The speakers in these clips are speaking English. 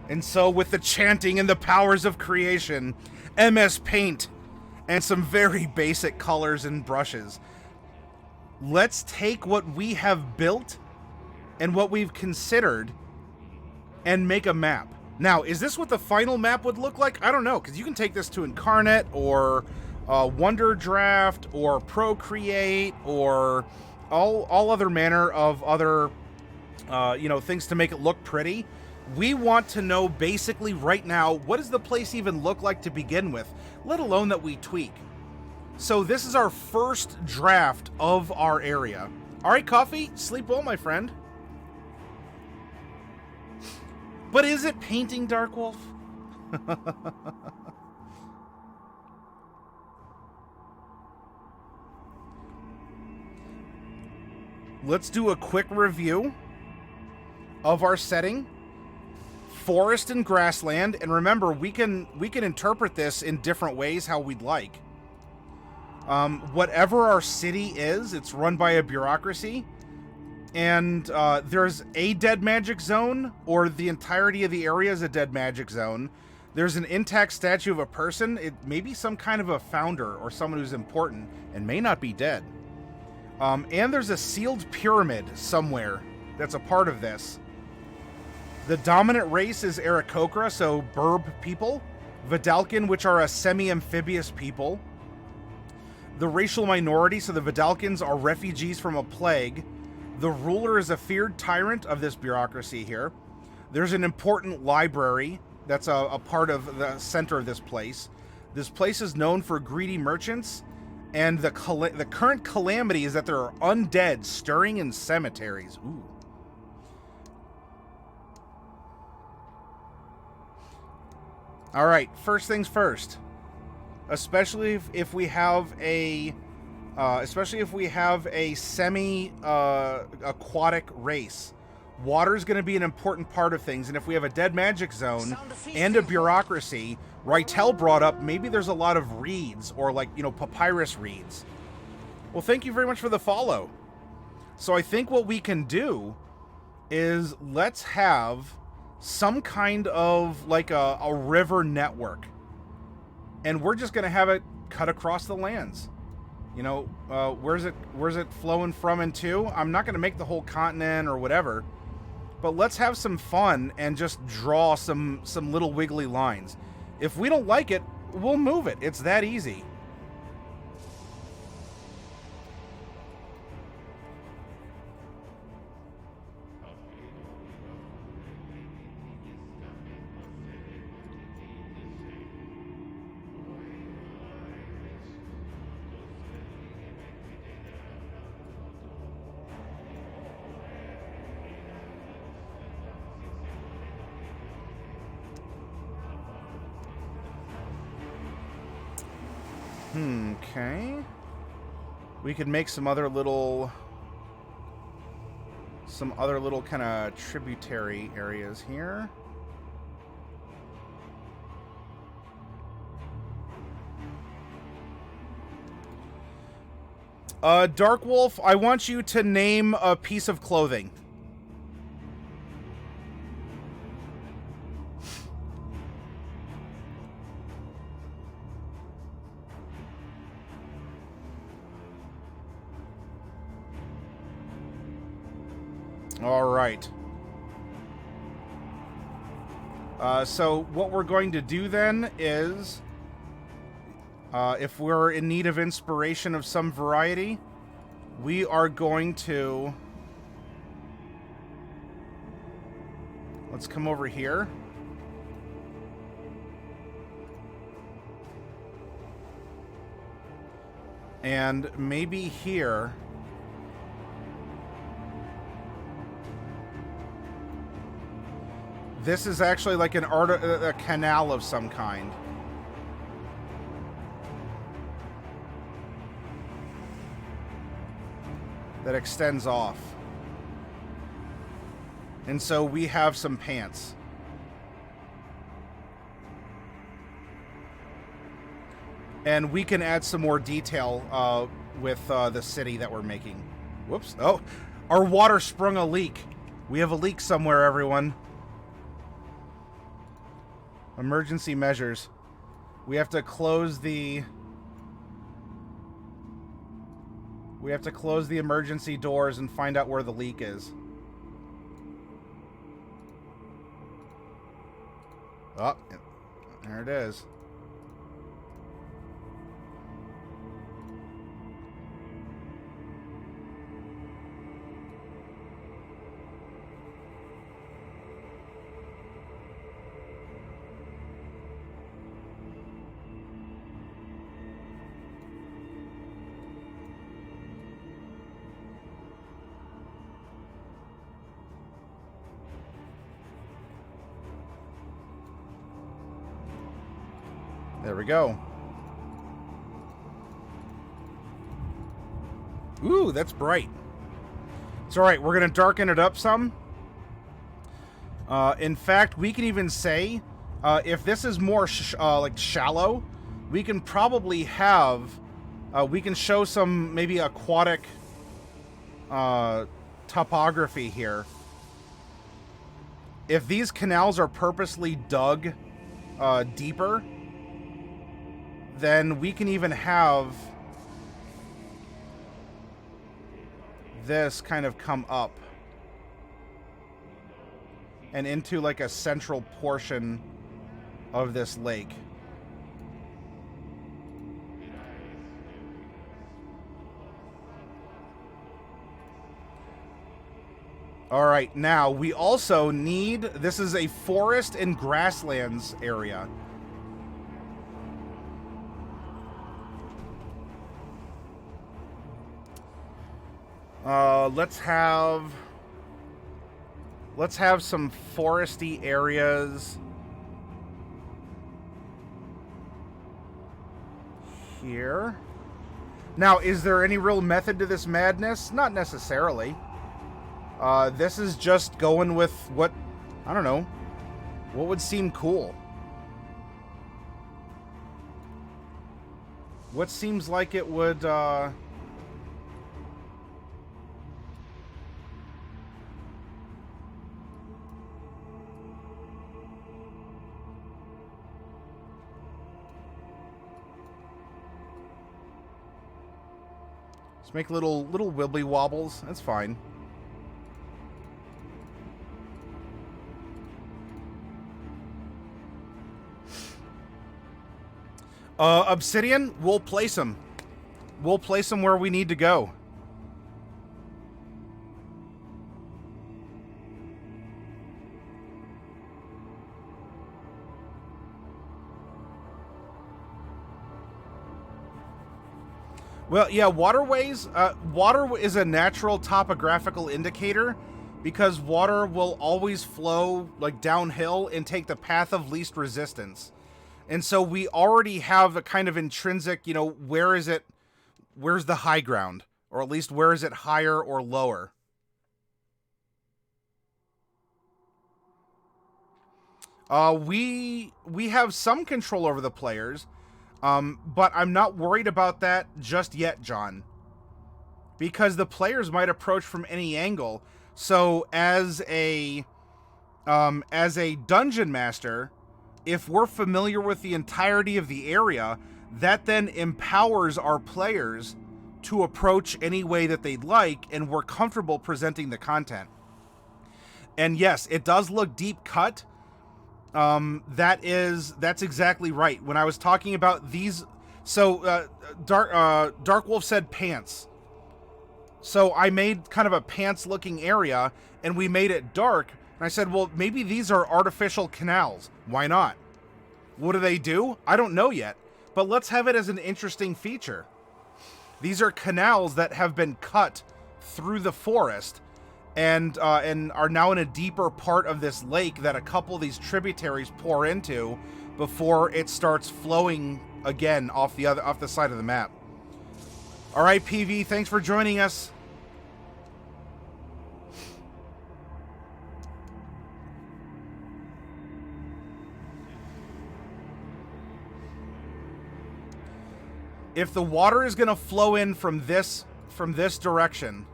And so with the chanting and the powers of creation, MS Paint, and some very basic colors and brushes, let's take what we have built and what we've considered and make a map. Now, is this what the final map would look like? I don't know, because you can take this to Incarnate or Wonder Draft or Procreate or all other manner of other things to make it look pretty. We want to know basically right now, what does the place even look like to begin with, let alone that we tweak. So this is our first draft of our area. All right, Coffee, sleep well, my friend. But is it painting, Darkwolf? Let's do a quick review of our setting. Forest and grassland, and remember, we can interpret this in different ways how we'd like. Whatever our city is, it's run by a bureaucracy, and there's a dead magic zone, or the entirety of the area is a dead magic zone. There's an intact statue of a person. It may be some kind of a founder or someone who's important and may not be dead. And there's a sealed pyramid somewhere that's a part of this. The dominant race is Aarakocra, so Burb people. Vidalcan, which are a semi-amphibious people. The racial minority, so the Vidalcans are refugees from a plague. The ruler is a feared tyrant of this bureaucracy here. There's an important library that's a part of the center of this place. This place is known for greedy merchants, and the current calamity is that there are undead stirring in cemeteries. Ooh. All right, first things first. Especially if we have a semi aquatic race, water is going to be an important part of things. And if we have a dead magic zone and a bureaucracy, Rytel brought up maybe there's a lot of reeds or papyrus reeds. Well, thank you very much for the follow. So I think what we can do is let's have some kind of a river network, and we're just going to have it cut across the lands. Where's it flowing from and to? I'm not going to make the whole continent or whatever, but let's have some fun and just draw some little wiggly lines. If we don't like it, we'll move it. It's that easy. Okay. We could make some other little kind of tributary areas here. Darkwolf, I want you to name a piece of clothing. All right. So what we're going to do then is, if we're in need of inspiration of some variety, we are going to... Let's come over here. And maybe here... This is actually like a canal of some kind. That extends off. And so we have some pants. And we can add some more detail with the city that we're making. Whoops. Oh, our water sprung a leak. We have a leak somewhere, everyone. Emergency measures. We have to close the... We have to close the emergency doors and find out where the leak is. Oh, there it is. There we go. Ooh, that's bright. It's alright, we're going to darken it up some. In fact, we can even say, if this is more like shallow, we can probably have, we can show some maybe aquatic topography here. If these canals are purposely dug deeper, then we can even have this kind of come up and into like a central portion of this lake. All right, now we also need, this is a forest and grasslands area. Let's have some foresty areas here. Now, is there any real method to this madness? Not necessarily. This is just going with what, I don't know, what would seem cool. What seems like it would, Let's make little wibbly wobbles. That's fine. Obsidian, we'll place them. We'll place them where we need to go. Well, yeah, waterways, water is a natural topographical indicator because water will always flow like downhill and take the path of least resistance. And so we already have a kind of intrinsic, you know, where's the high ground? Or at least where is it higher or lower? We have some control over the players. But I'm not worried about that just yet, John. Because the players might approach from any angle. So as a dungeon master, if we're familiar with the entirety of the area, that then empowers our players to approach any way that they'd like, and we're comfortable presenting the content. And yes, it does look deep cut. That's exactly right. When I was talking about these, so Dark Wolf said pants. So I made kind of a pants looking area and we made it dark. And I said, well, maybe these are artificial canals. Why not? What do they do? I don't know yet, but let's have it as an interesting feature. These are canals that have been cut through the forest and are now in a deeper part of this lake that a couple of these tributaries pour into before it starts flowing again off the side of the map. All right, PV, thanks for joining us. If the water is going to flow in from this direction,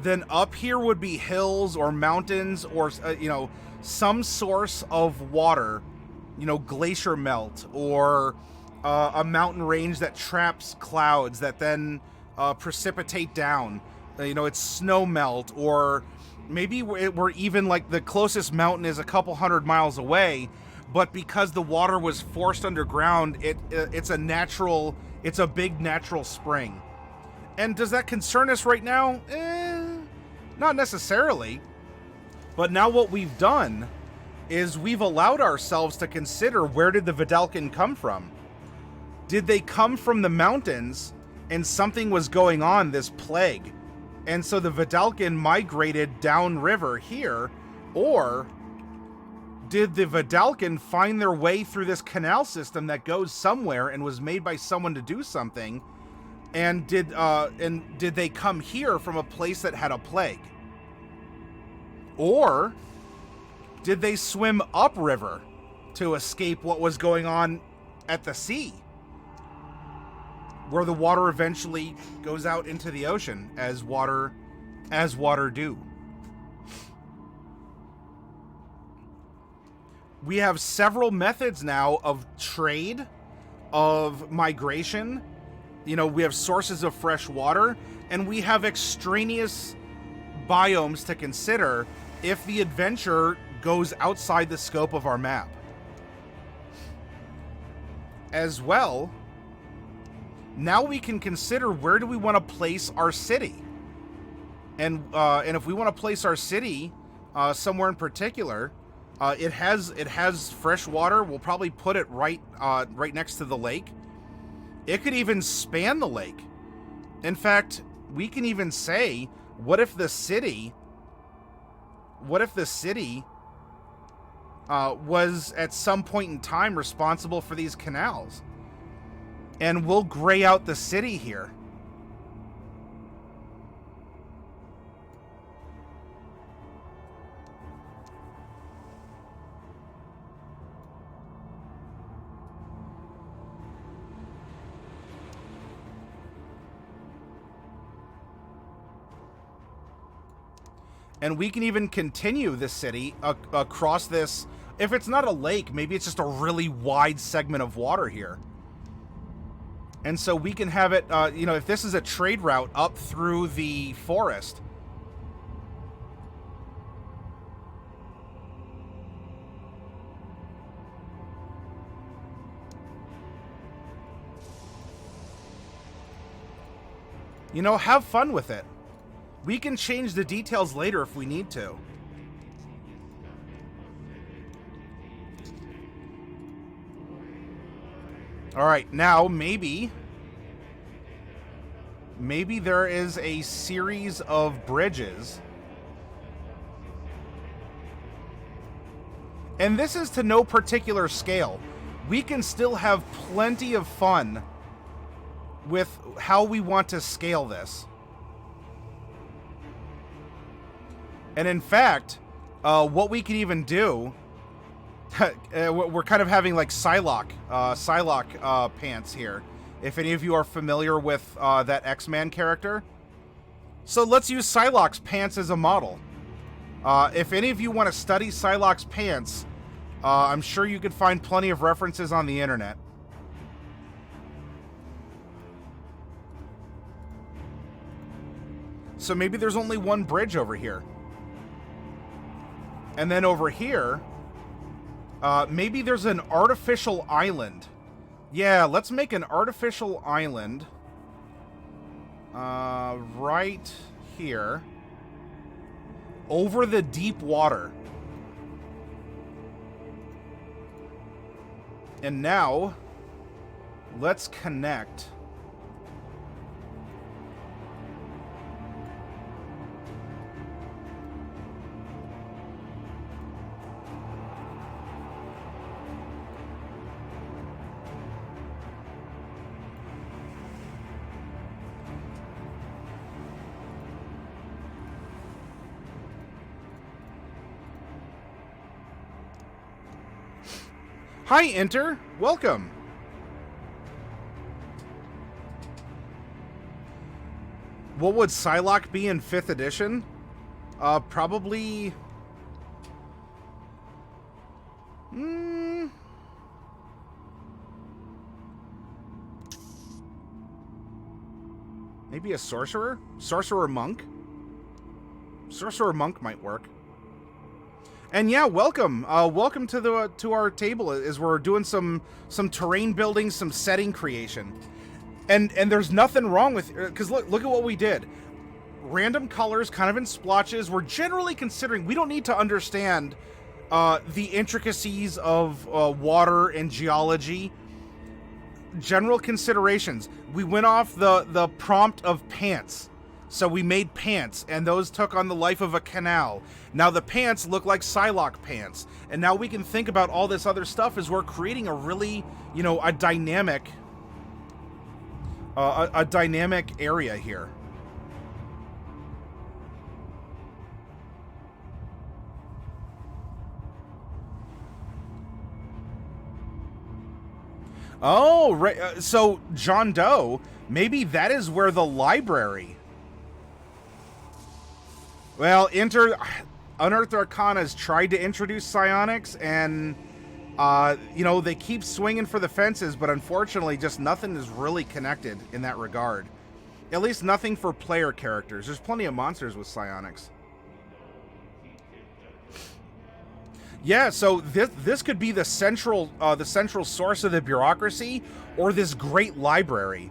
then up here would be hills or mountains or, some source of water, glacier melt or a mountain range that traps clouds that then precipitate down. It's snow melt, or maybe we're even like the closest mountain is a couple hundred miles away, but because the water was forced underground, it's a big natural spring. And does that concern us right now? Not necessarily. But now what we've done is we've allowed ourselves to consider, where did the Vidalcan come from? Did they come from the mountains and something was going on, this plague? And so the Vidalcan migrated downriver here, or did the Vidalcan find their way through this canal system that goes somewhere and was made by someone to do something? And did they come here from a place that had a plague? Or did they swim upriver to escape what was going on at the sea, where the water eventually goes out into the ocean as water do? We have several methods now of trade, of migration. We have sources of fresh water, and we have extraneous biomes to consider if the adventure goes outside the scope of our map. As well, now we can consider, where do we want to place our city? And if we want to place our city somewhere in particular, it has fresh water. We'll probably put it right next to the lake. It could even span the lake. In fact, we can even say, what if the city was at some point in time responsible for these canals? And we'll gray out the city here. And we can even continue this city across this. If it's not a lake, maybe it's just a really wide segment of water here. And so we can have it, if this is a trade route up through the forest. Have fun with it. We can change the details later if we need to. All right, now maybe there is a series of bridges. And this is to no particular scale. We can still have plenty of fun with how we want to scale this. And in fact, what we can even do, we're kind of having like Psylocke pants here. If any of you are familiar with that X-Man character. So let's use Psylocke's pants as a model. If any of you want to study Psylocke's pants, I'm sure you could find plenty of references on the internet. So maybe there's only one bridge over here. And then over here, maybe there's an artificial island. Yeah, let's make an artificial island right here over the deep water. And now, let's connect. Hi, Enter. Welcome. What would Psylocke be in 5th edition? Probably... Maybe a sorcerer? Sorcerer monk? Sorcerer monk might work. And yeah, welcome. Welcome to our table as we're doing some terrain building, some setting creation. And there's nothing wrong with, because look at what we did. Random colors, kind of in splotches. We're generally considering we don't need to understand the intricacies of water and geology. General considerations. We went off the prompt of pants. So we made pants, and those took on the life of a canal. Now the pants look like Psylocke pants. And now we can think about all this other stuff as we're creating a really, you know, a dynamic area here. Oh, right. So John Doe, maybe that is where the library... Well, Unearthed Arcana's tried to introduce psionics, and, you know, they keep swinging for the fences, but unfortunately just nothing is really connected in that regard. At least nothing for player characters. There's plenty of monsters with psionics. Yeah, so this could be the central source of the bureaucracy, or this great library.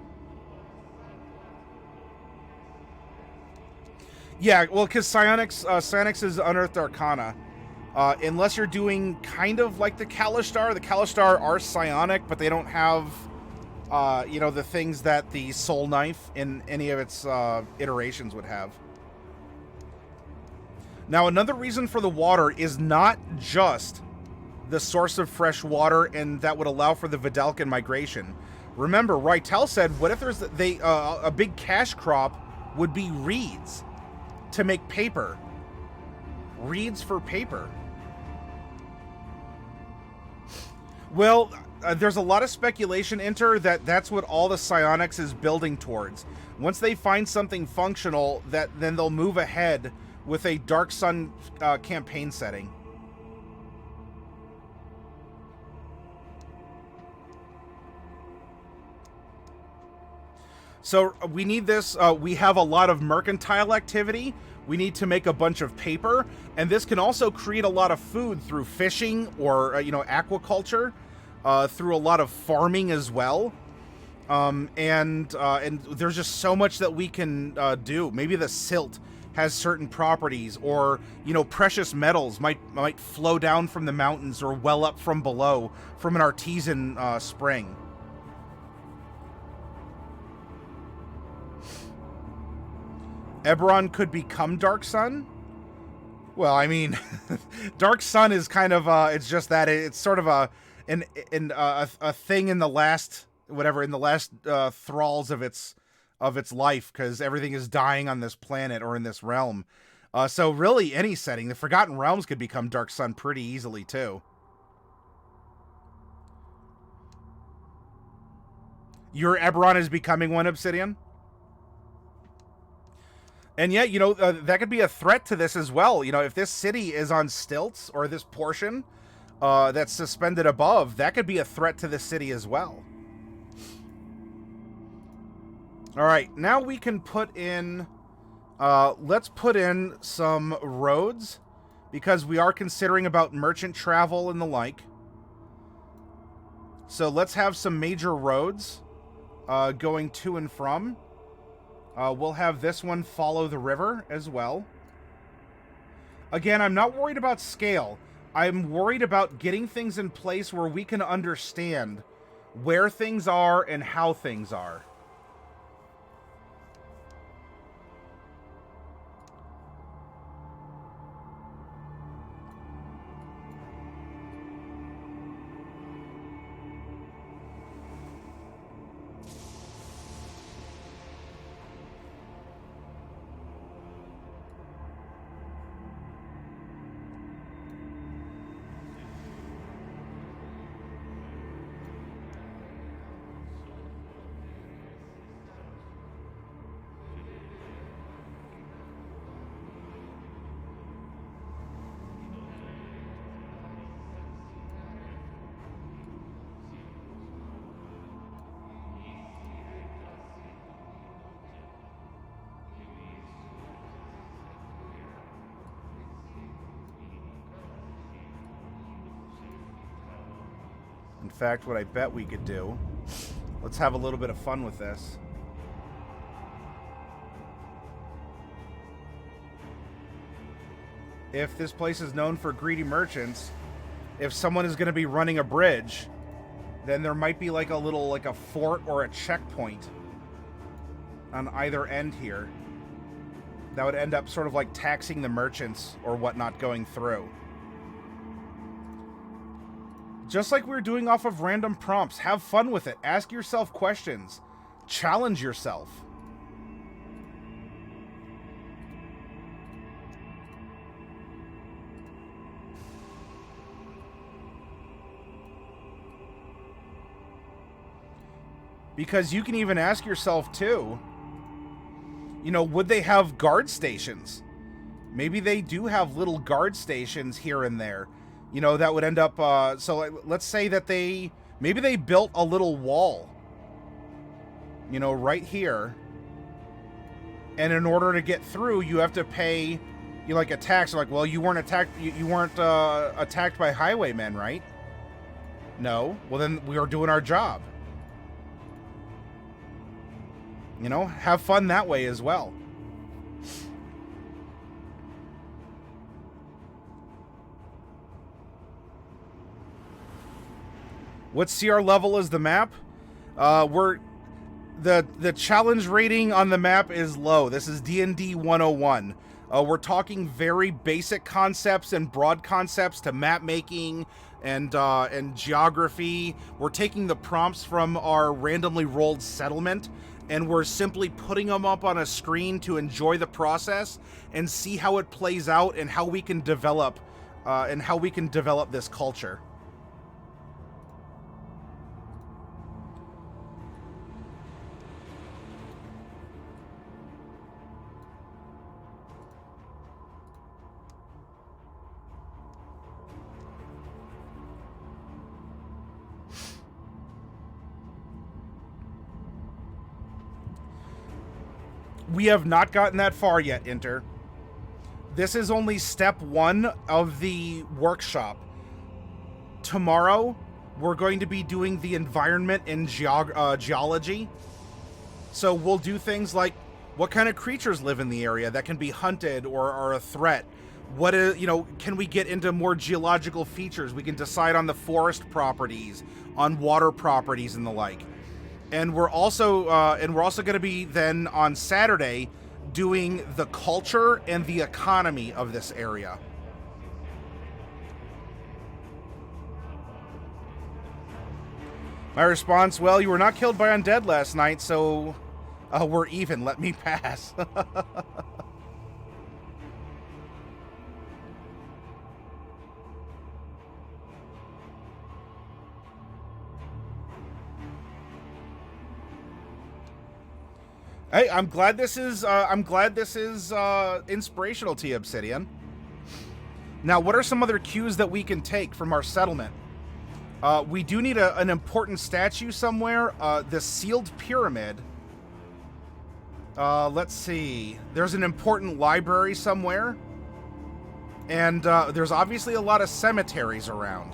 Yeah, well, because psionics is Unearthed Arcana. Unless you're doing kind of like the Kalishtar are psionic, but they don't have, you know, the things that the Soul Knife in any of its iterations would have. Now, another reason for the water is not just the source of fresh water, and that would allow for the Vidalcan migration. Remember, Rytel said, what if there's a big cash crop would be reeds to make paper. Reeds for paper. Well, there's a lot of speculation, Inter, that that's what all the psionics is building towards. Once they find something functional, then they'll move ahead with a Dark Sun campaign setting. So we need this. We have a lot of mercantile activity. We need to make a bunch of paper, and this can also create a lot of food through fishing or you know, aquaculture, through a lot of farming as well. And there's just so much that we can do. Maybe the silt has certain properties, or you know, precious metals might flow down from the mountains or well up from below from an artesian spring. Eberron could become Dark Sun? Well, I mean, Dark Sun is kind of, it's just that, it's sort of a thing in the last, thralls of its life, because everything is dying on this planet or in this realm. So really, any setting, the Forgotten Realms could become Dark Sun pretty easily, too. Your Eberron is becoming one, Obsidian? And yet, you know, that could be a threat to this as well. You know, if this city is on stilts, or this portion that's suspended above, that could be a threat to the city as well. All right, now we can put in, let's put in some roads, because we are considering about merchant travel and the like. So let's have some major roads going to and from. We'll have this one follow the river as well. Again, I'm not worried about scale. I'm worried about getting things in place where we can understand where things are and how things are. In fact, what I bet we could do, let's have a little bit of fun with this. If this place is known for greedy merchants, if someone is going to be running a bridge, then there might be like a little, like a fort or a checkpoint on either end here that would end up sort of like taxing the merchants or whatnot going through. Just like we were doing off of random prompts, have fun with it. Ask yourself questions. Challenge yourself. Because you can even ask yourself, too, you know, would they have guard stations? Maybe they do have little guard stations here and there. You know, that would end up, so let's say that maybe they built a little wall, you know, right here. And in order to get through, you have to pay, you know, like a tax. Like, well, you weren't attacked, you weren't attacked by highwaymen, right? No. Well, then we are doing our job. You know, have fun that way as well. What CR level is the map? The challenge rating on the map is low. This is D&D 101. We're talking very basic concepts and broad concepts to map making and geography. We're taking the prompts from our randomly rolled settlement, and we're simply putting them up on a screen to enjoy the process and see how it plays out and how we can develop this culture. We have not gotten that far yet, Inter. This is only step 1 of the workshop. Tomorrow, we're going to be doing the environment in geology. So we'll do things like, what kind of creatures live in the area that can be hunted or are a threat? What is, you know, can we get into more geological features? We can decide on the forest properties, on water properties and the like. And we're also going to be then on Saturday doing the culture and the economy of this area. My response, well, you were not killed by undead last night, so we're even. Let me pass. Hey, I'm glad this is inspirational to you, Obsidian. Now, what are some other cues that we can take from our settlement? We do need an important statue somewhere. The sealed pyramid. Let's see. There's an important library somewhere. And there's obviously a lot of cemeteries around.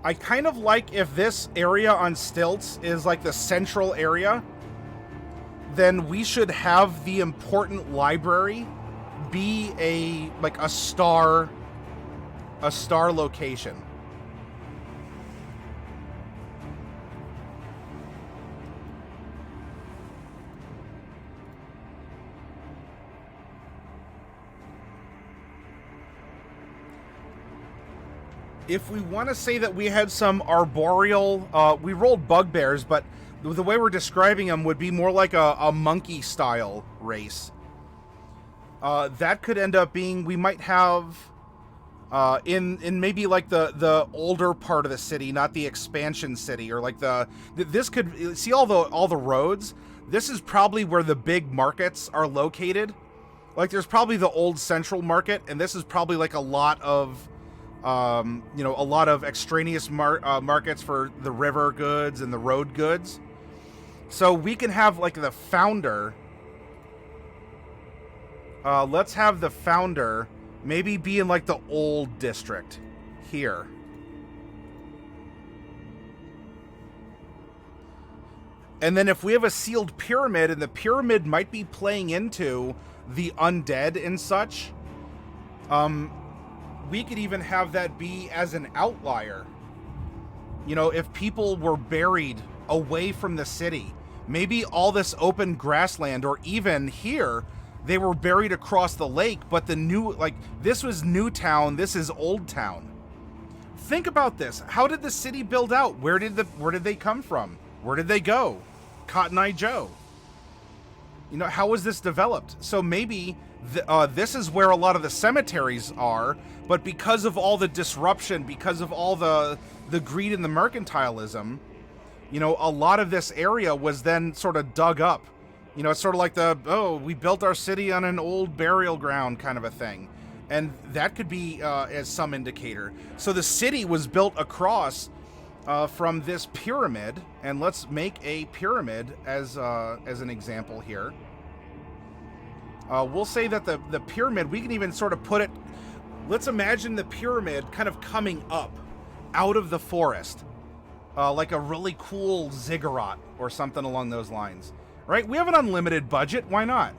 I kind of like if this area on stilts is like the central area, then we should have the important library be a star location. If we want to say that we had some arboreal, we rolled bugbears, but the way we're describing them would be more like a monkey-style race. That could end up being, we might have, in maybe like the older part of the city, not the expansion city, or like this could, see all the roads? This is probably where the big markets are located. Like, there's probably the old central market, and this is probably like a lot of, you know, a lot of extraneous markets for the river goods and the road goods. So we can have like the founder. Let's have the founder maybe be in like the old district here. And then if we have a sealed pyramid, and the pyramid might be playing into the undead and such, we could even have that be as an outlier. You know, if people were buried away from the city, maybe all this open grassland, or even here, they were buried across the lake, but the new, like, this was New Town, this is Old Town. Think about this. How did the city build out? Where did they come from? Where did they go? Cotton Eye Joe. You know, how was this developed? So maybe this is where a lot of the cemeteries are, but because of all the disruption, because of all the greed and the mercantilism, you know, a lot of this area was then sort of dug up. You know, it's sort of like we built our city on an old burial ground kind of a thing. And that could be as some indicator. So the city was built across from this pyramid, and let's make a pyramid as an example here. We'll say that the pyramid, we can even sort of put it, let's imagine the pyramid kind of coming up out of the forest, like a really cool ziggurat or something along those lines. Right? We have an unlimited budget. Why not?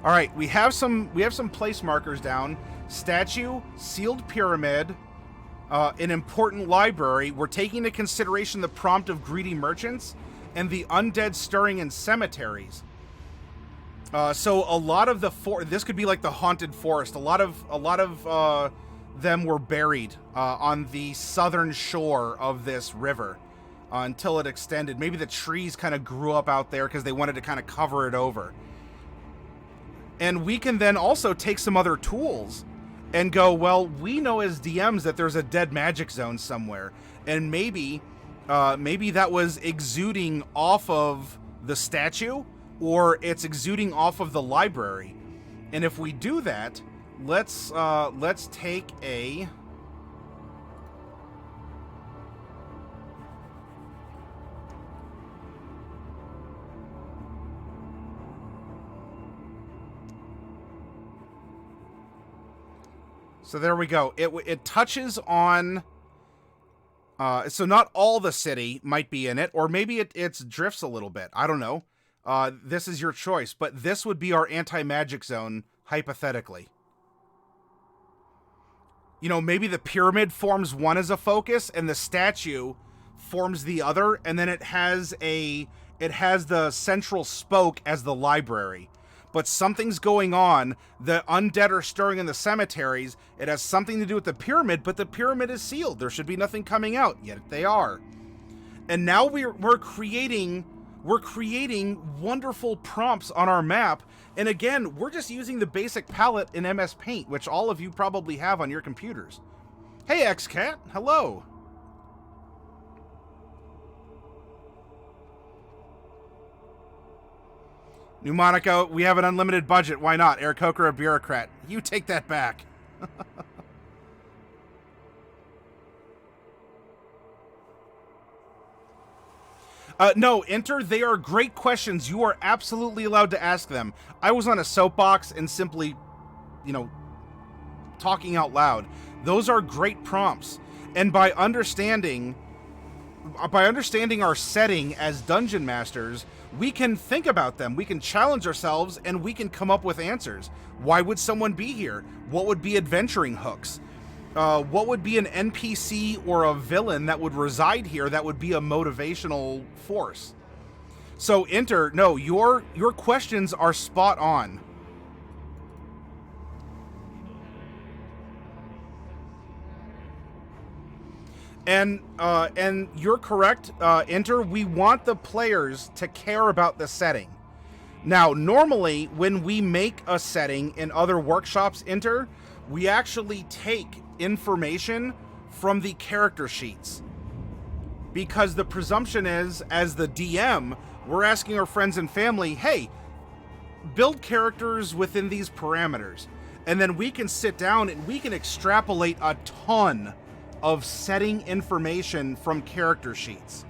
All right, we have some place markers down. Statue, sealed pyramid, an important library. We're taking into consideration the prompt of greedy merchants and the undead stirring in cemeteries. So a lot of this could be like the haunted forest. A lot of them were buried on the southern shore of this river until it extended. Maybe the trees kind of grew up out there because they wanted to kind of cover it over. And we can then also take some other tools and go, well, we know as DMs that there's a dead magic zone somewhere, and maybe that was exuding off of the statue, or it's exuding off of the library. And if we do that, let's take a so there we go. It touches on so not all the city might be in it, or maybe it drifts a little bit. I don't know. This is your choice, but this would be our anti-magic zone, hypothetically. You know, maybe the pyramid forms one as a focus, and the statue forms the other, and then it has the central spoke as the library. But something's going on. The undead are stirring in the cemeteries. It has something to do with the pyramid, but the pyramid is sealed. There should be nothing coming out, yet they are. And now we're creating wonderful prompts on our map. And again, we're just using the basic palette in MS Paint, which all of you probably have on your computers. Hey, XCat, hello. New Monaco, we have an unlimited budget. Why not? Eric Coker, a bureaucrat. You take that back. No, Enter, they are great questions. You are absolutely allowed to ask them. I was on a soapbox and simply, you know, talking out loud. Those are great prompts. And by understanding our setting as dungeon masters, we can think about them, we can challenge ourselves, and we can come up with answers. Why would someone be here? What would be adventuring hooks? What would be an NPC or a villain that would reside here that would be a motivational force? So Enter, no, your questions are spot on. And you're correct, Enter. We want the players to care about the setting. Now, normally, when we make a setting in other workshops enter, we actually take information from the character sheets. Because the presumption is, as the DM, we're asking our friends and family, hey, build characters within these parameters. And then we can sit down and we can extrapolate a ton of setting information from character sheets.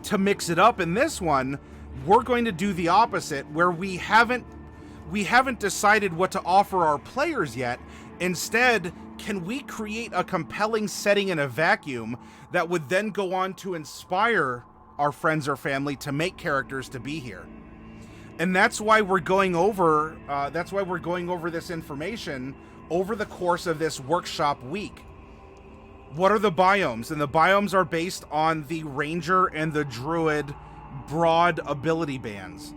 To mix it up in this one, we're going to do the opposite, where we haven't decided what to offer our players yet. Instead, can we create a compelling setting in a vacuum that would then go on to inspire our friends or family to make characters to be here? And that's why we're going over this information over the course of this workshop week. What are the biomes? And the biomes are based on the ranger and the druid broad ability bands.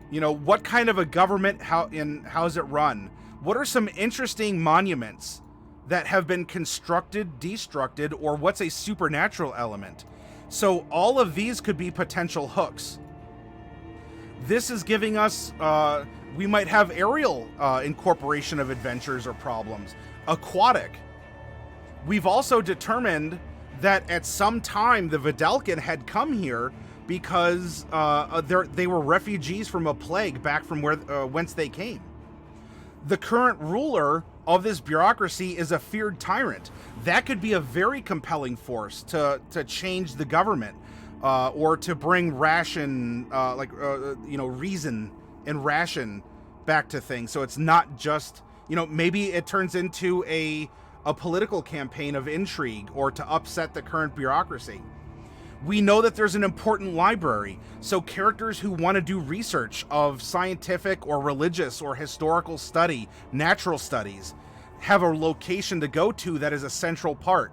You know, what kind of a government, how's it run? What are some interesting monuments that have been constructed, destructed, or what's a supernatural element? So all of these could be potential hooks. This is giving us, we might have aerial incorporation of adventures or problems, aquatic. We've also determined that at some time the Vidalcan had come here because they were refugees from a plague back from whence they came. The current ruler of this bureaucracy is a feared tyrant. That could be a very compelling force to change the government, or to bring reason and ration back to things. So it's not just, maybe it turns into a political campaign of intrigue or to upset the current bureaucracy. We know that there's an important library, so characters who want to do research of scientific or religious or historical study, natural studies, have a location to go to that is a central part.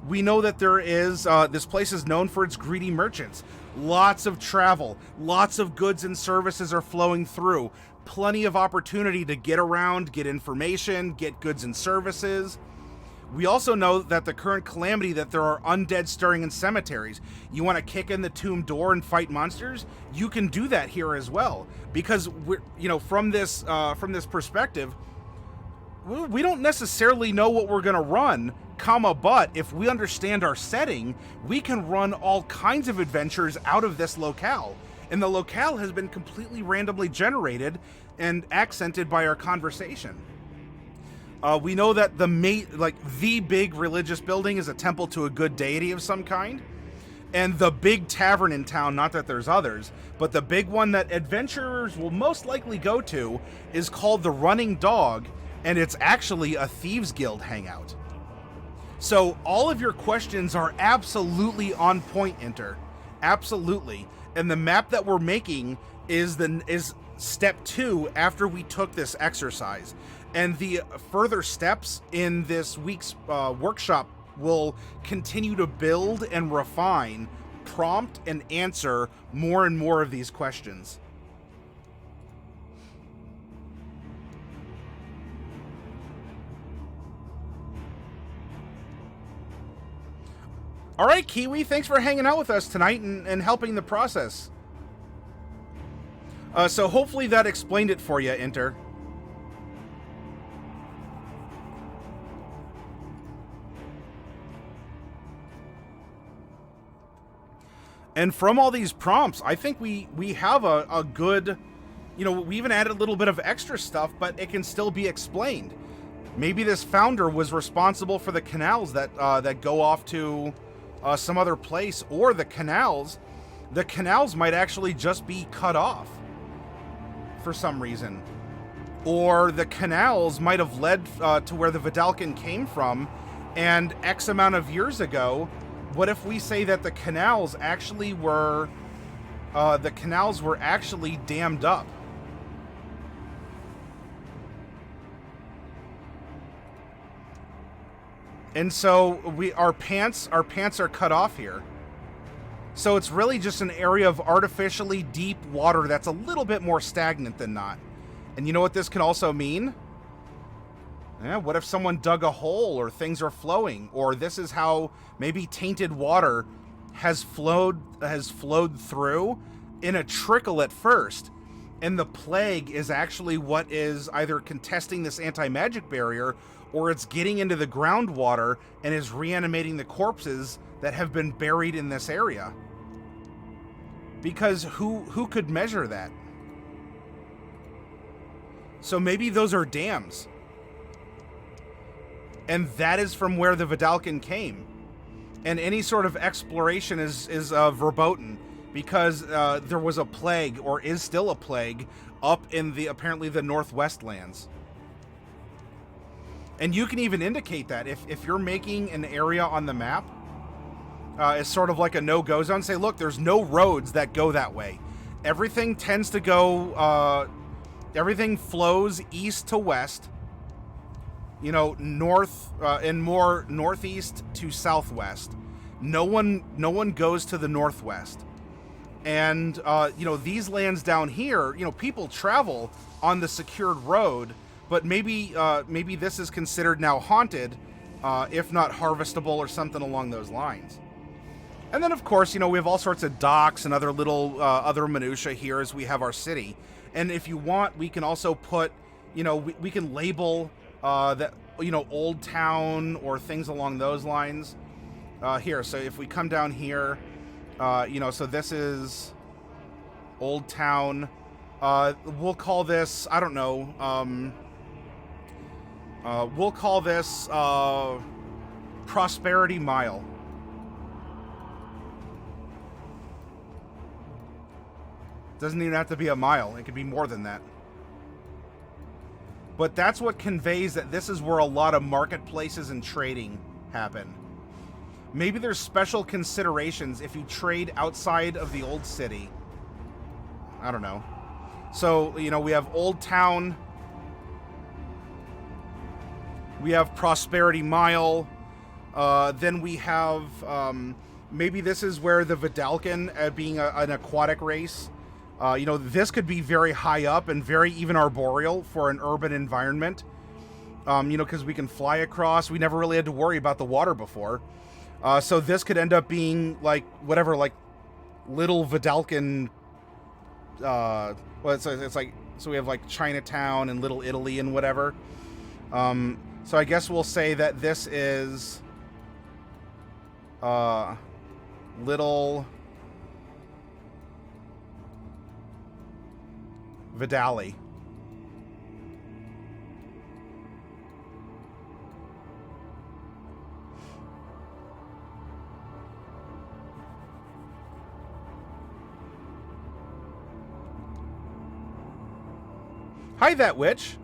We know that there is, this place is known for its greedy merchants. Lots of travel, lots of goods and services are flowing through. Plenty of opportunity to get around, get information, get goods and services. We also know that the current calamity, that there are undead stirring in cemeteries. You want to kick in the tomb door and fight monsters? You can do that here as well. Because from this perspective, we don't necessarily know what we're going to run, but if we understand our setting, we can run all kinds of adventures out of this locale. And the locale has been completely randomly generated and accented by our conversation. We know that the big religious building is a temple to a good deity of some kind. And the big tavern in town, not that there's others, but the big one that adventurers will most likely go to is called the Running Dog, and it's actually a Thieves Guild hangout. So all of your questions are absolutely on point, Inter. Absolutely. And the map that we're making is step 2 after we took this exercise. And the further steps in this week's workshop will continue to build and refine, prompt and answer more and more of these questions. All right, Kiwi, thanks for hanging out with us tonight and helping the process. So hopefully that explained it for you, Inter. And from all these prompts, I think we have a good, we even added a little bit of extra stuff, but it can still be explained. Maybe this founder was responsible for the canals that go off to some other place, or the canals might actually just be cut off for some reason. Or the canals might have led to where the Vidalcan came from, and X amount of years ago, what if we say that the canals actually were dammed up? And so our pants are cut off here. So it's really just an area of artificially deep water that's a little bit more stagnant than not. And you know what this can also mean? Yeah, what if someone dug a hole, or things are flowing, or this is how maybe tainted water has flowed through in a trickle at first, And the plague is actually what is either contesting this anti-magic barrier, or it's getting into the groundwater and is reanimating the corpses that have been buried in this area. Because who could measure that? So maybe those are dams. And that is from where the Vidalcan came. And any sort of exploration is verboten, because there was a plague, or is still a plague, up in the apparently the Northwest lands. And you can even indicate that if you're making an area on the map, it's sort of like a no-go zone. Say, look, there's no roads that go that way. Everything tends to go, everything flows east to west, you know, north, and more northeast to southwest. No one goes to the northwest. And, you know, these lands down here, you know, people travel on the secured road, but maybe this is considered now haunted, if not harvestable or something along those lines. And then, of course, you know, we have all sorts of docks and other little, other minutiae here as we have our city. And if you want, we can also put, you know, we can label, that, you know, Old Town or things along those lines. Here, so if we come down here, you know, so this is Old Town. We'll call this, I don't know, we'll call this Prosperity Mile. Doesn't even have to be a mile. It could be more than that. But that's what conveys that this is where a lot of marketplaces and trading happen. Maybe there's special considerations if you trade outside of the old city. I don't know. So, you know, we have Old Town. We have Prosperity Mile. Then we have, maybe this is where the Vidalcan, being an aquatic race, you know, this could be very high up and very even arboreal for an urban environment. You know, because we can fly across. We never really had to worry about the water before. So this could end up being like whatever, like little Vidalcan. Well, it's like, so we have like Chinatown and Little Italy and whatever. So I guess we'll say that this is Little Vidali. Hi, that witch.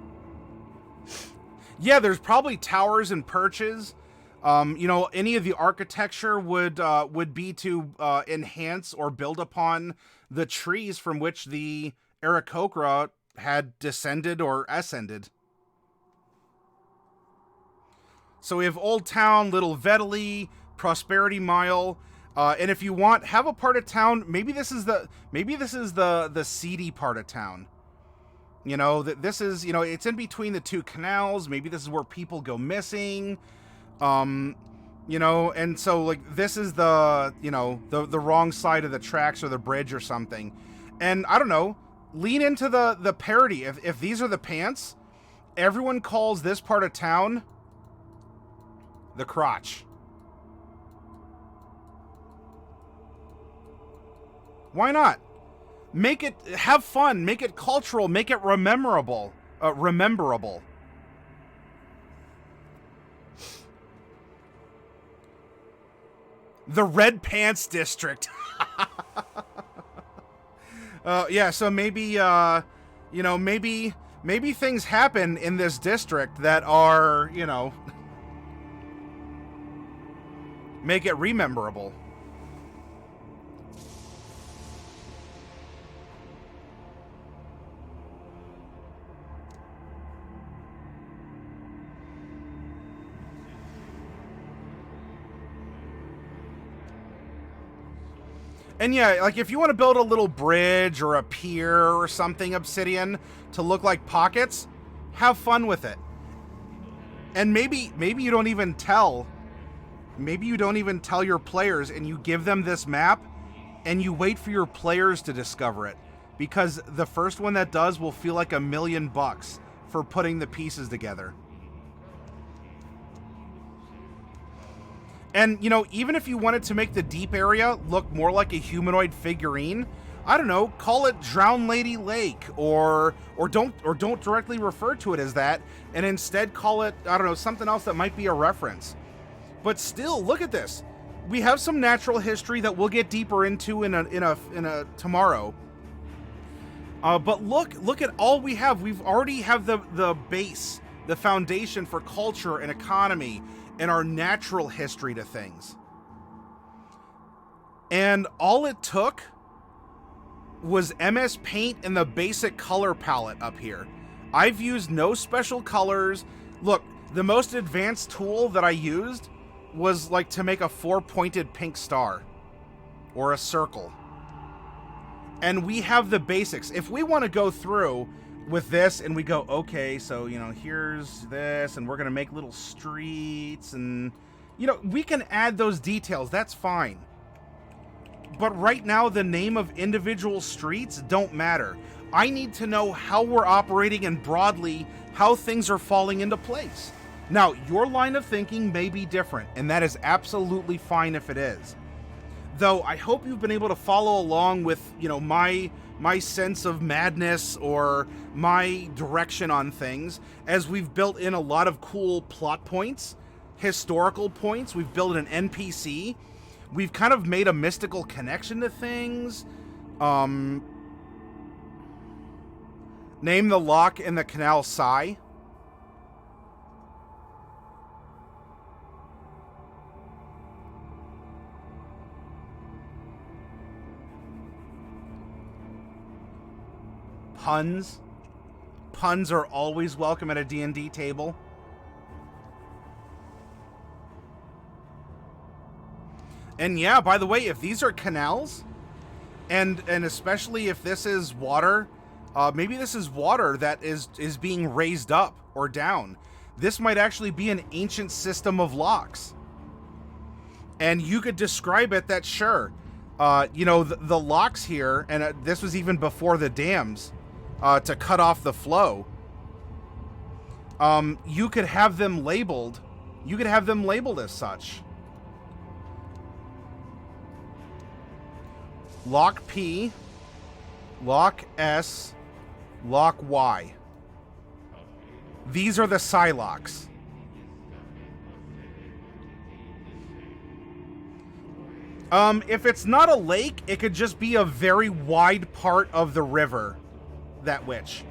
Yeah, there's probably towers and perches. You know, any of the architecture would be to enhance or build upon the trees from which the Aarakocra had descended or ascended. So we have Old Town, Little Vedali, Prosperity Mile, and if you want, have a part of town. Maybe this is the seedy part of town. You know, that this is, you know, it's in between the two canals. Maybe this is where people go missing. You know, and so like this is the, you know, the wrong side of the tracks or the bridge or something. And I don't know, lean into the parody. If these are the pants, everyone calls this part of town the crotch. Why not? Make it, have fun, make it cultural, make it rememberable. The Red Pants District. Yeah, so maybe, you know, maybe things happen in this district that are, you know, make it rememberable. And yeah, like if you want to build a little bridge or a pier or something obsidian to look like pockets, have fun with it. And maybe you don't even tell. Maybe you don't even tell your players and you give them this map and you wait for your players to discover it. because the first one that does will feel like $1,000,000 for putting the pieces together. And, you know, even if you wanted to make the deep area look more like a humanoid figurine, I don't know, call it Drowned Lady Lake, or don't directly refer to it as that, and instead call it, I don't know, something else that might be a reference. But still, look at this. We have some natural history that we'll get deeper into in a tomorrow. But look at all we have. We've already have the base, the foundation for culture and economy and our natural history to things. And all it took was MS Paint and the basic color palette up here. I've used no special colors. Look, the most advanced tool that I used was like to make a 4-pointed pink star or a circle. And we have the basics. If we want to go through with this and we go, okay, so, you know, here's this, and we're going to make little streets, and, you know, we can add those details. That's fine. But right now, the name of individual streets don't matter. I need to know how we're operating and broadly how things are falling into place. Now, your line of thinking may be different, and that is absolutely fine if it is. Though, I hope you've been able to follow along with, you know, my sense of madness or my direction on things, as we've built in a lot of cool plot points, historical points. We've built an NPC. We've kind of made a mystical connection to things. Name the lock in the canal Sai. Puns. Puns are always welcome at a D&D table. And yeah, by the way, if these are canals, and especially if this is water, maybe this is water that is being raised up or down. This might actually be an ancient system of locks. And you could describe it that, sure, you know, the locks here, and this was even before the dams, to cut off the flow. You could have them labeled. You could have them labeled as such. Lock P, Lock S, Lock Y. These are the Psylocks. If it's not a lake, it could just be a very wide part of the river, that which.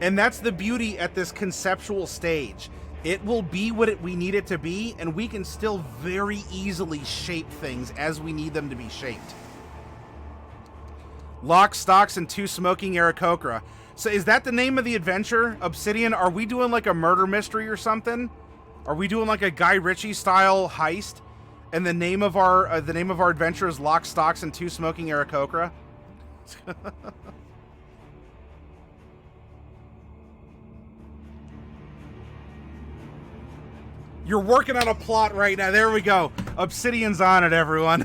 And that's the beauty at this conceptual stage. It will be what we need it to be, and we can still very easily shape things as we need them to be shaped. Lock, Stocks, and 2 Smoking Aarakocra. So is that the name of the adventure? Obsidian, are we doing like a murder mystery or something? Are we doing like a Guy Ritchie style heist? And the name of our adventure is Lock, Stocks, and 2 Smoking Aarakocra? You're working on a plot right now. There we go. Obsidian's on it, everyone.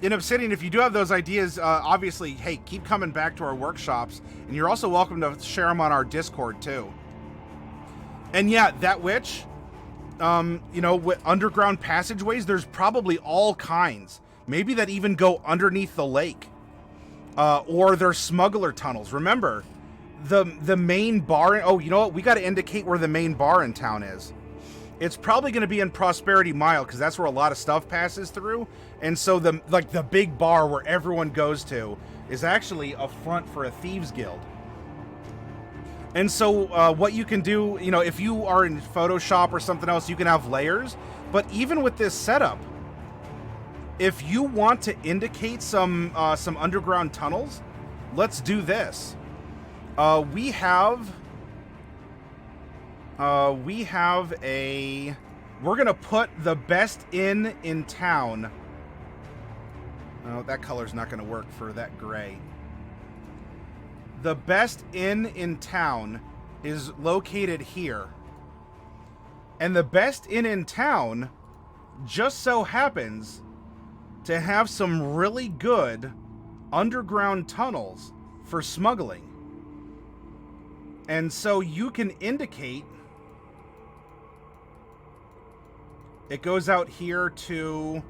In Obsidian, if you do have those ideas, obviously, hey, keep coming back to our workshops. And you're also welcome to share them on our Discord, too. And yeah, that witch, you know, with underground passageways, there's probably all kinds. Maybe that even go underneath the lake. Or there's smuggler tunnels. Remember, the main bar... Oh, you know what? We got to indicate where the main bar in town is. It's probably going to be in Prosperity Mile, because that's where a lot of stuff passes through. And so the big bar where everyone goes to is actually a front for a thieves guild. And so what you can do, you know, if you are in Photoshop or something else, you can have layers. But even with this setup, if you want to indicate some underground tunnels, let's do this. We have a... We're going to put the best inn in town. Oh, that color's not going to work for that gray. The best inn in town is located here. And the best inn in town just so happens to have some really good underground tunnels for smuggling. And so you can indicate it goes out here to,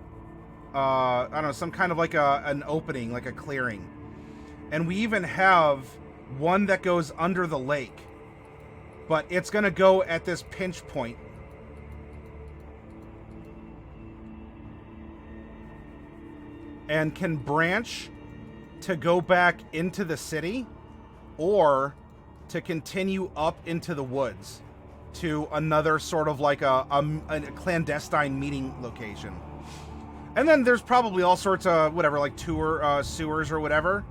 I don't know, some kind of like an opening, like a clearing. And we even have one that goes under the lake. But it's going to go at this pinch point. And can branch to go back into the city or to continue up into the woods to another sort of like a clandestine meeting location. And then there's probably all sorts of whatever, like sewers or whatever.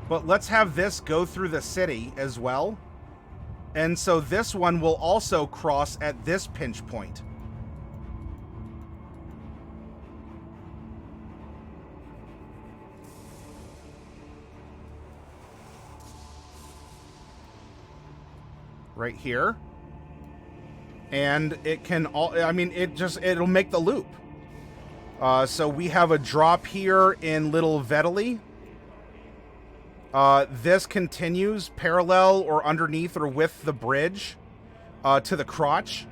But let's have this go through the city as well. And so this one will also cross at this pinch point. Right here. And it can it'll make the loop. So we have a drop here in Little Vedeli. This continues parallel or underneath or with the bridge to the crotch.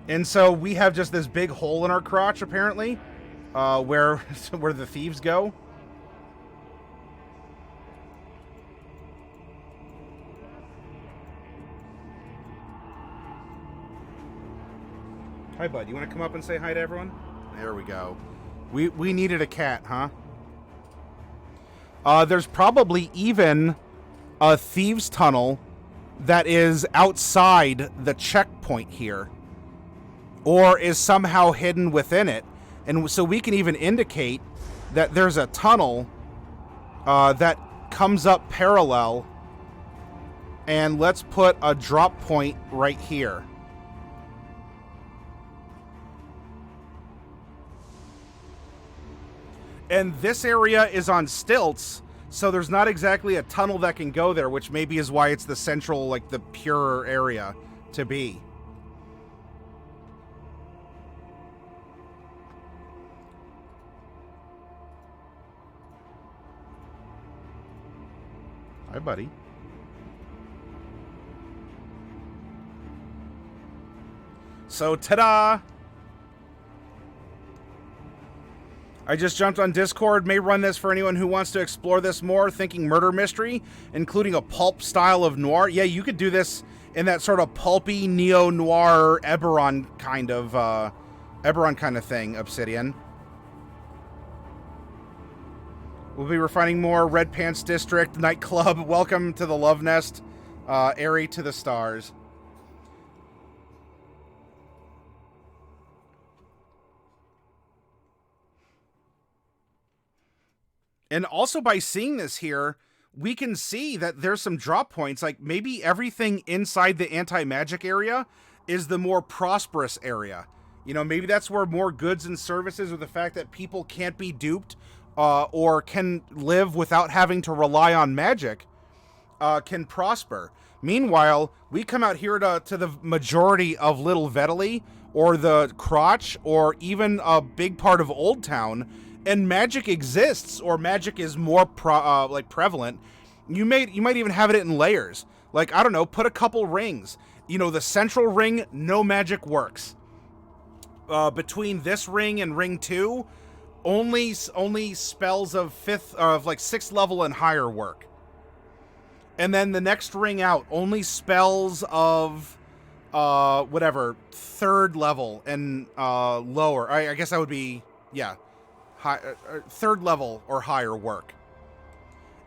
And so we have just this big hole in our crotch, apparently, where the thieves go. Hi, bud. You want to come up and say hi to everyone? There we go. We needed a cat, huh? There's probably even a thieves' tunnel that is outside the checkpoint here, or is somehow hidden within it. And so we can even indicate that there's a tunnel that comes up parallel. And let's put a drop point right here. And this area is on stilts, so there's not exactly a tunnel that can go there, which maybe is why it's the central, like the purer area to be. Hi, buddy. So, ta-da! I just jumped on Discord. May run this for anyone who wants to explore this more, thinking murder mystery, including a pulp style of noir. Yeah, you could do this in that sort of pulpy neo-noir Eberron kind of thing, Obsidian. We'll be refining more. Red Pants District, Nightclub. Welcome to the Love Nest. Airy to the stars. And also by seeing this here, we can see that there's some drop points. Like maybe everything inside the anti-magic area is the more prosperous area. You know, maybe that's where more goods and services, or the fact that people can't be duped or can live without having to rely on magic can prosper. Meanwhile, we come out here to the majority of Little Vedeli or the Crotch or even a big part of Old Town, and magic exists, or magic is more prevalent. You might even have it in layers. Like, I don't know, put a couple rings. You know, the central ring, no magic works. Between this ring and ring 2, only spells of 6th level and higher work. And then the next ring out, only spells of 3rd level and lower. I guess that would be, yeah. 3rd level or higher work.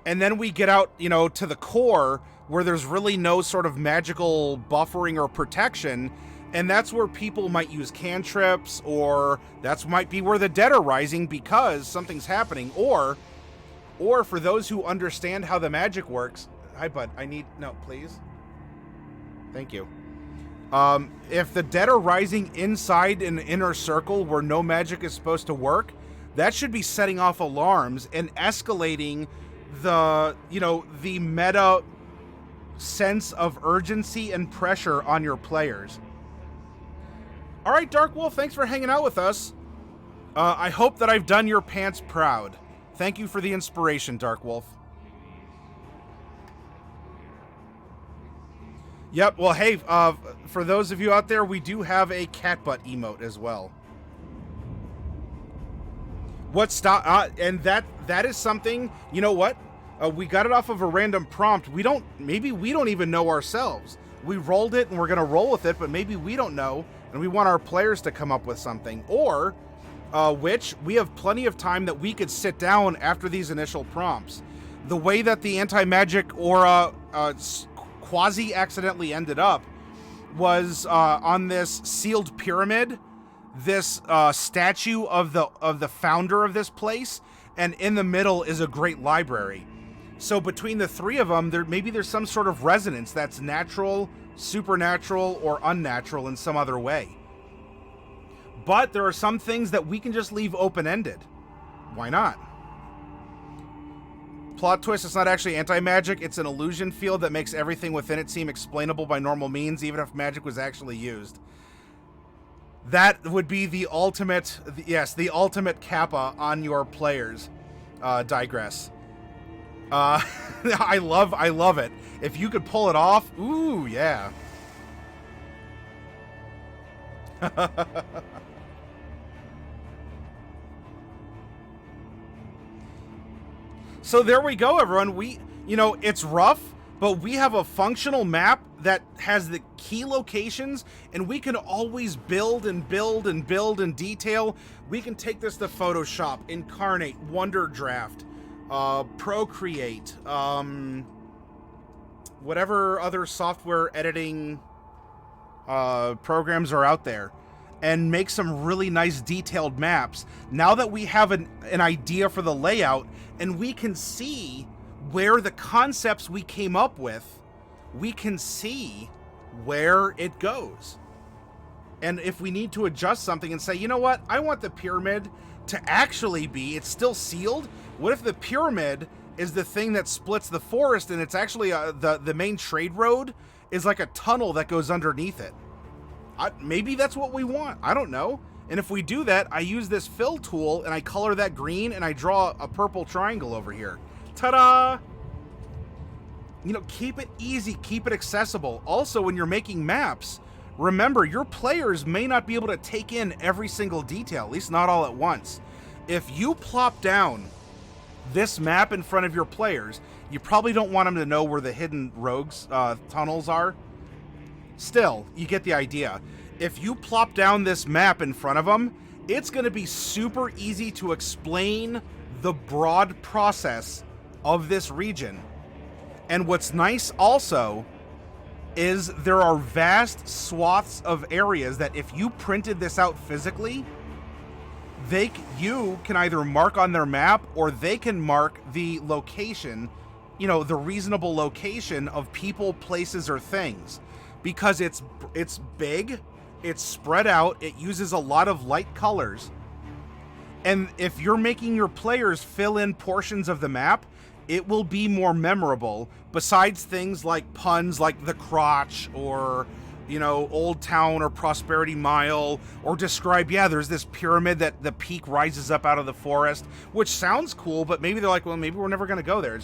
And then we get out, you know, to the core where there's really no sort of magical buffering or protection, and that's where people might use cantrips, or that's might be where the dead are rising because something's happening, or for those who understand how the magic works. Hi, bud. No, please. Thank you. If the dead are rising inside an inner circle where no magic is supposed to work, that should be setting off alarms and escalating the meta sense of urgency and pressure on your players. All right, Dark Wolf, thanks for hanging out with us. I hope that I've done your pants proud. Thank you for the inspiration, Dark Wolf. Yep, well, hey, for those of you out there, we do have a cat butt emote as well. And that is something, you know what? We got it off of a random prompt. Maybe we don't even know ourselves. We rolled it and we're gonna roll with it, but maybe we don't know, and we want our players to come up with something. Or, which we have plenty of time that we could sit down after these initial prompts. The way that the anti-magic aura quasi-accidentally ended up was on this sealed pyramid, this statue of the founder of this place, and in the middle is a great library. So between the three of them, maybe there's some sort of resonance that's natural, supernatural, or unnatural in some other way. But there are some things that we can just leave open-ended. Why not? Plot twist, it's not actually anti-magic, it's an illusion field that makes everything within it seem explainable by normal means, even if magic was actually used. That would be the ultimate, yes, the ultimate kappa on your players. Digress. I love it. If you could pull it off, ooh, yeah. So there we go, everyone. It's rough, but we have a functional map that has the key locations, and we can always build and build and build in detail. We can take this to Photoshop, Incarnate, Wonder Draft, Procreate, whatever other software editing programs are out there, and make some really nice detailed maps. Now that we have an idea for the layout, and we can see where the concepts we came up with, we can see where it goes. And if we need to adjust something and say, you know what, I want the pyramid to actually be, it's still sealed. What if the pyramid is the thing that splits the forest, and it's actually the main trade road is like a tunnel that goes underneath it? Maybe that's what we want. I don't know. And if we do that, I use this fill tool and I color that green and I draw a purple triangle over here. Ta-da! Keep it easy, keep it accessible. Also, when you're making maps, remember, your players may not be able to take in every single detail, at least not all at once. If you plop down this map in front of your players, you probably don't want them to know where the hidden rogues tunnels are. Still, you get the idea. If you plop down this map in front of them, it's going to be super easy to explain the broad process of this region. And what's nice also is there are vast swaths of areas that if you printed this out physically, you can either mark on their map, or they can mark the location, the reasonable location of people, places, or things. Because it's big, it's spread out, it uses a lot of light colors. And if you're making your players fill in portions of the map, it will be more memorable, besides things like puns like the crotch, or, Old Town, or Prosperity Mile, or describe, there's this pyramid that the peak rises up out of the forest, which sounds cool, but maybe they're like, well, maybe we're never going to go there.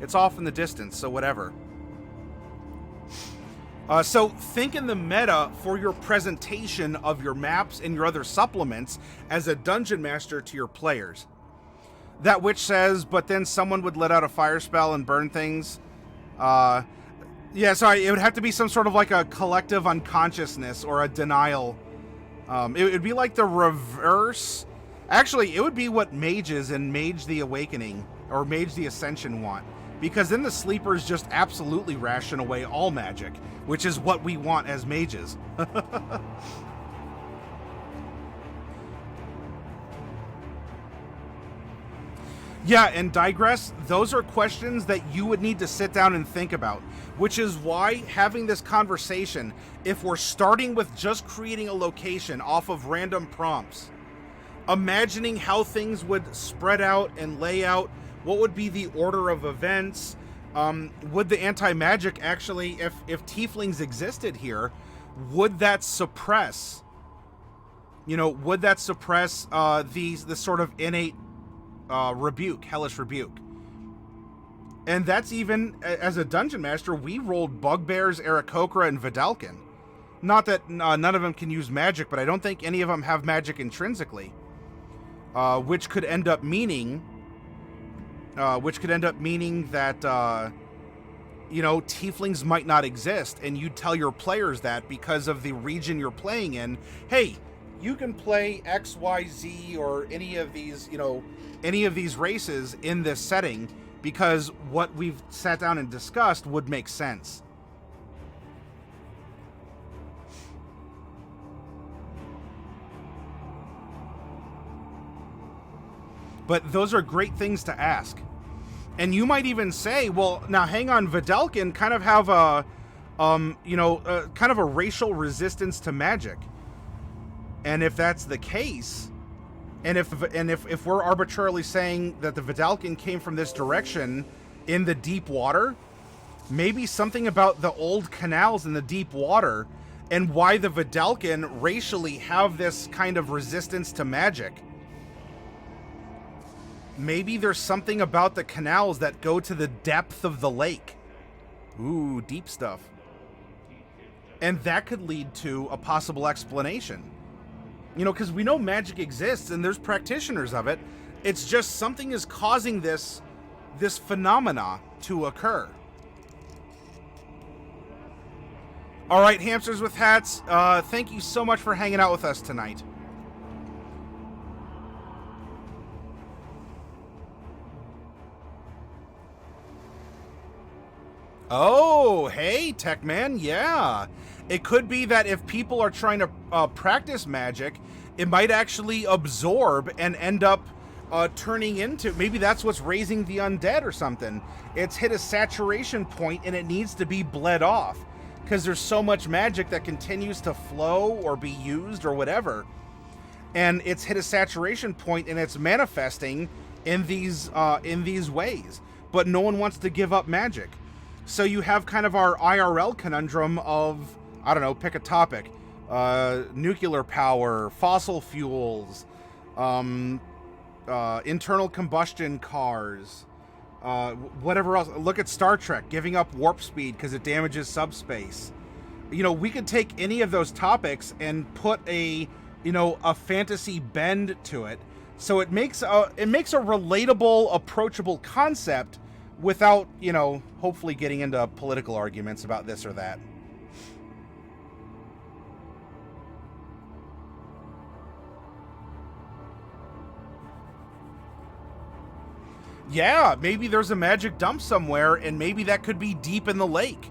It's off in the distance, so whatever. So think in the meta for your presentation of your maps and your other supplements as a dungeon master to your players. That witch says, but then someone would let out a fire spell and burn things. Sorry, it would have to be some sort of like a collective unconsciousness or a denial. It would be like the reverse. Actually, it would be what mages in Mage the Awakening or Mage the Ascension want. Because then the sleepers just absolutely ration away all magic, which is what we want as mages. Yeah, and digress, those are questions that you would need to sit down and think about, which is why having this conversation, if we're starting with just creating a location off of random prompts, imagining how things would spread out and lay out, what would be the order of events, would the anti-magic actually, if tieflings existed here, would that suppress, the sort of innate rebuke, hellish rebuke. And that's even, as a dungeon master, we rolled Bugbears, Aarakocra, and Vidalcan. Not that none of them can use magic, but I don't think any of them have magic intrinsically. Which could end up meaning that, tieflings might not exist, and you tell your players that because of the region you're playing in. Hey, you can play X, Y, Z, or any of these races in this setting, because what we've sat down and discussed would make sense. But those are great things to ask. And you might even say, well, now hang on, Vidalcan kind of have a, kind of a racial resistance to magic. And if that's the case, and if we're arbitrarily saying that the Vidalcan came from this direction in the deep water, maybe something about the old canals in the deep water and why the Vidalcan racially have this kind of resistance to magic. Maybe there's something about the canals that go to the depth of the lake. Ooh, deep stuff. And that could lead to a possible explanation. Because we know magic exists and there's practitioners of it. It's just something is causing this phenomena to occur. All right, hamsters with hats, thank you so much for hanging out with us tonight. Oh, hey, Techman, yeah. It could be that if people are trying to practice magic, it might actually absorb and end up turning into... Maybe that's what's raising the undead or something. It's hit a saturation point and it needs to be bled off because there's so much magic that continues to flow or be used or whatever. And it's hit a saturation point and it's manifesting in these ways. But no one wants to give up magic. So you have kind of our IRL conundrum of, I don't know, pick a topic. Nuclear power, fossil fuels, internal combustion cars, whatever else. Look at Star Trek, giving up warp speed because it damages subspace. We could take any of those topics and put a fantasy bend to it. So it makes a relatable, approachable concept without, hopefully getting into political arguments about this or that. Yeah, maybe there's a magic dump somewhere, and maybe that could be deep in the lake.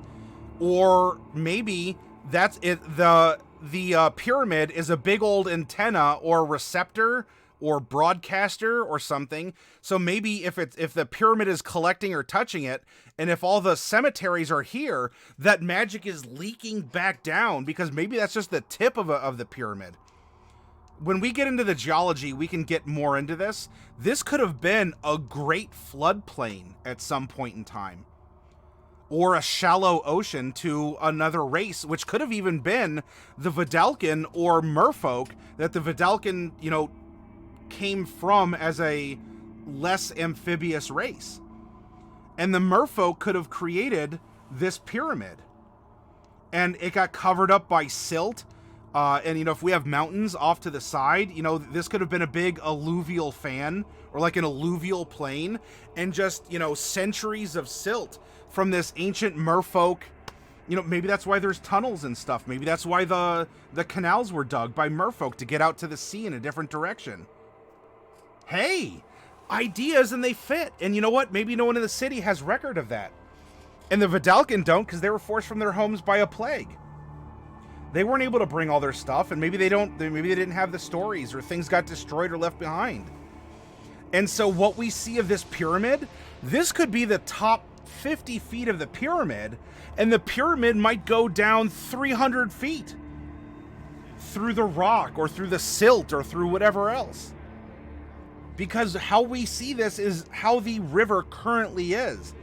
Or maybe that's it. The pyramid is a big old antenna or receptor or broadcaster or something. So maybe if the pyramid is collecting or touching it, and if all the cemeteries are here, that magic is leaking back down because maybe that's just the tip of the pyramid. When we get into the geology, we can get more into this. This could have been a great floodplain at some point in time. Or a shallow ocean to another race, which could have even been the Vidalcan or merfolk that the Vidalcan, came from as a less amphibious race. And the merfolk could have created this pyramid. And it got covered up by silt. And, if we have mountains off to the side, this could have been a big alluvial fan or like an alluvial plain and just, centuries of silt from this ancient merfolk. Maybe that's why there's tunnels and stuff. Maybe that's why the canals were dug by merfolk to get out to the sea in a different direction. Hey, ideas and they fit. And you know what? Maybe no one in the city has record of that. And the Vidalcan don't because they were forced from their homes by a plague. They weren't able to bring all their stuff, and maybe they didn't have the stories, or things got destroyed or left behind. And so what we see of this pyramid, this could be the top 50 feet of the pyramid, and the pyramid might go down 300 feet through the rock or through the silt or through whatever else. Because how we see this is how the river currently is.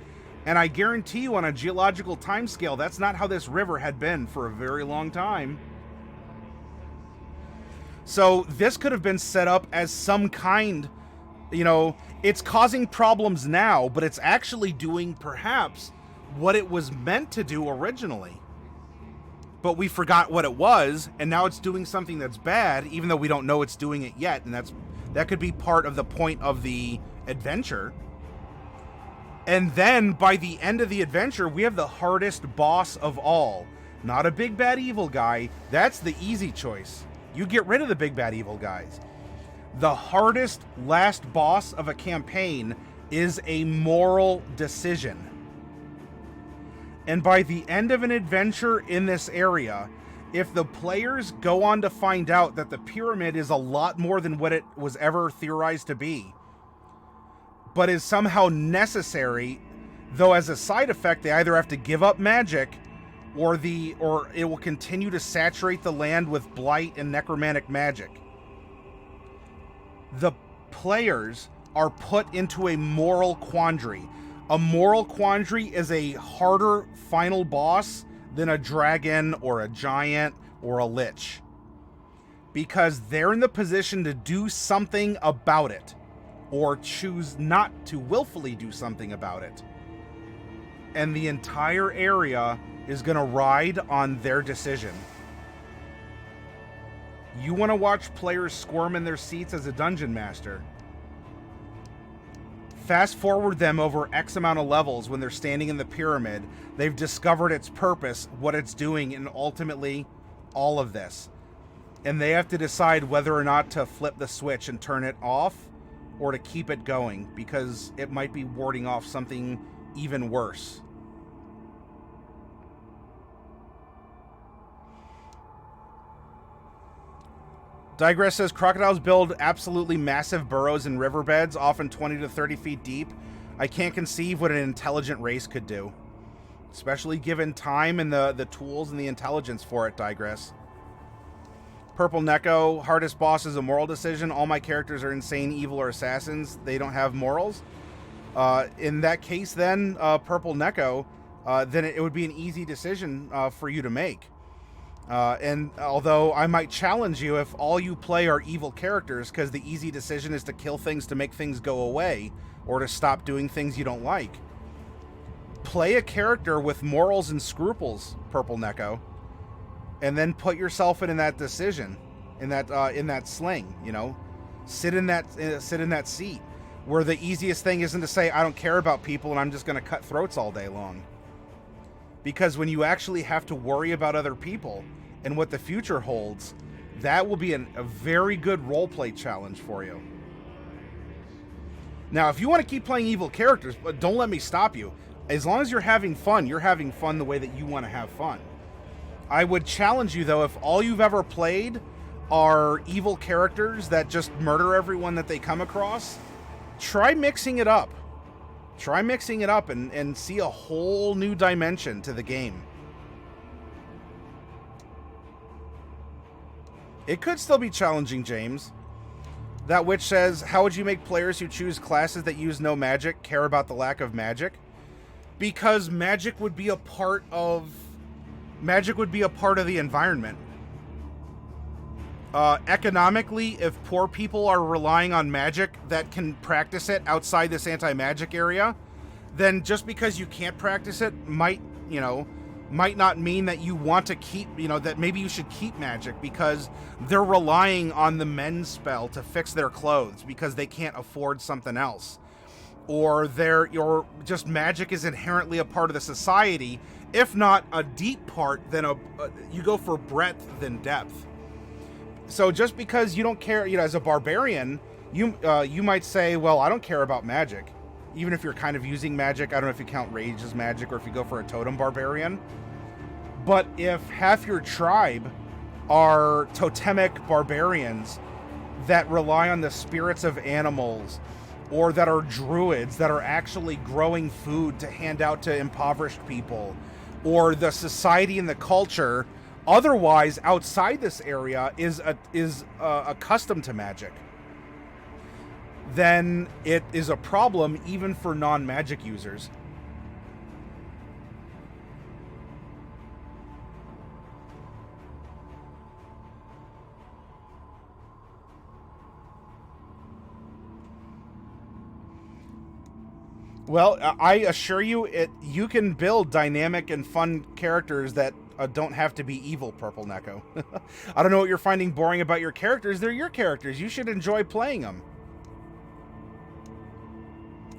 And I guarantee you on a geological timescale, that's not how this river had been for a very long time. So this could have been set up as some kind You know, it's causing problems now, but it's actually doing perhaps what it was meant to do originally. But we forgot what it was, and now it's doing something that's bad, even though we don't know it's doing it yet, and that could be part of the point of the adventure. And then, by the end of the adventure, we have the hardest boss of all. Not a big bad evil guy, that's the easy choice. You get rid of the big bad evil guys. The hardest last boss of a campaign is a moral decision. And by the end of an adventure in this area, if the players go on to find out that the pyramid is a lot more than what it was ever theorized to be, but is somehow necessary, though as a side effect they either have to give up magic or it will continue to saturate the land with blight and necromantic magic. The players are put into a moral quandary. A moral quandary is a harder final boss than a dragon or a giant or a lich, because they're in the position to do something about it, or choose not to willfully do something about it. And the entire area is going to ride on their decision. You want to watch players squirm in their seats as a dungeon master? Fast forward them over X amount of levels when they're standing in the pyramid. They've discovered its purpose, what it's doing, and ultimately all of this. And they have to decide whether or not to flip the switch and turn it off, or to keep it going, because it might be warding off something even worse. Digress says, crocodiles build absolutely massive burrows in riverbeds, often 20 to 30 feet deep. I can't conceive what an intelligent race could do, especially given time and the tools and the intelligence for it, Digress. Purple Neko, hardest boss is a moral decision. All my characters are insane, evil, or assassins. They don't have morals. In that case, then, Purple Neko, then it would be an easy decision for you to make. And although I might challenge you if all you play are evil characters, because the easy decision is to kill things to make things go away, or to stop doing things you don't like. Play a character with morals and scruples, Purple Neko, and then put yourself in that decision, in that sling. You know, sit in that seat, where the easiest thing isn't to say I don't care about people and I'm just going to cut throats all day long. Because when you actually have to worry about other people and what the future holds, that will be a very good roleplay challenge for you. Now, if you want to keep playing evil characters, but don't let me stop you. As long as you're having fun the way that you want to have fun. I would challenge you, though, if all you've ever played are evil characters that just murder everyone that they come across, try mixing it up. Try mixing it up and see a whole new dimension to the game. It could still be challenging, James. That witch says, how would you make players who choose classes that use no magic care about the lack of magic? Because magic would be a part of the environment. Economically, if poor people are relying on magic that can practice it outside this anti-magic area, then just because you can't practice it might not mean that you want to keep, that maybe you should keep magic, because they're relying on the mend spell to fix their clothes because they can't afford something else. Or just magic is inherently a part of the society, if not a deep part, then you go for breadth than depth. So just because you don't care, as a barbarian, you might say, well, I don't care about magic. Even if you're kind of using magic, I don't know if you count rage as magic or if you go for a totem barbarian. But if half your tribe are totemic barbarians that rely on the spirits of animals, or that are druids that are actually growing food to hand out to impoverished people, or the society and the culture otherwise outside this area is accustomed to magic, then it is a problem even for non-magic users. Well, I assure you, you can build dynamic and fun characters that don't have to be evil, Purple Neko. I don't know what you're finding boring about your characters. They're your characters. You should enjoy playing them.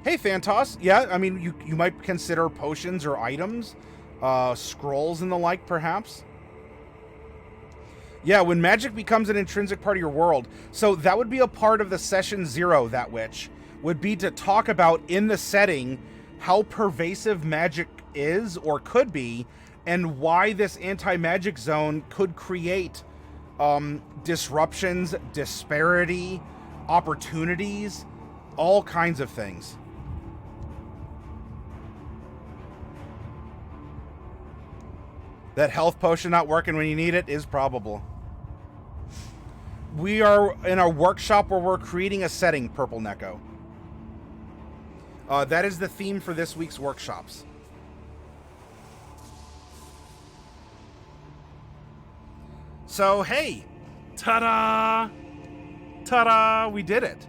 Hey, Phantos. Yeah, I mean, you might consider potions or items, scrolls and the like, perhaps. Yeah, when magic becomes an intrinsic part of your world. So that would be a part of the session 0, that witch, would be to talk about in the setting how pervasive magic is or could be, and why this anti-magic zone could create disruptions, disparity, opportunities, all kinds of things. That health potion not working when you need it is probable. We are in a workshop where we're creating a setting, Purple Neko. That is the theme for this week's workshops. So, hey, ta-da! Ta-da! We did it.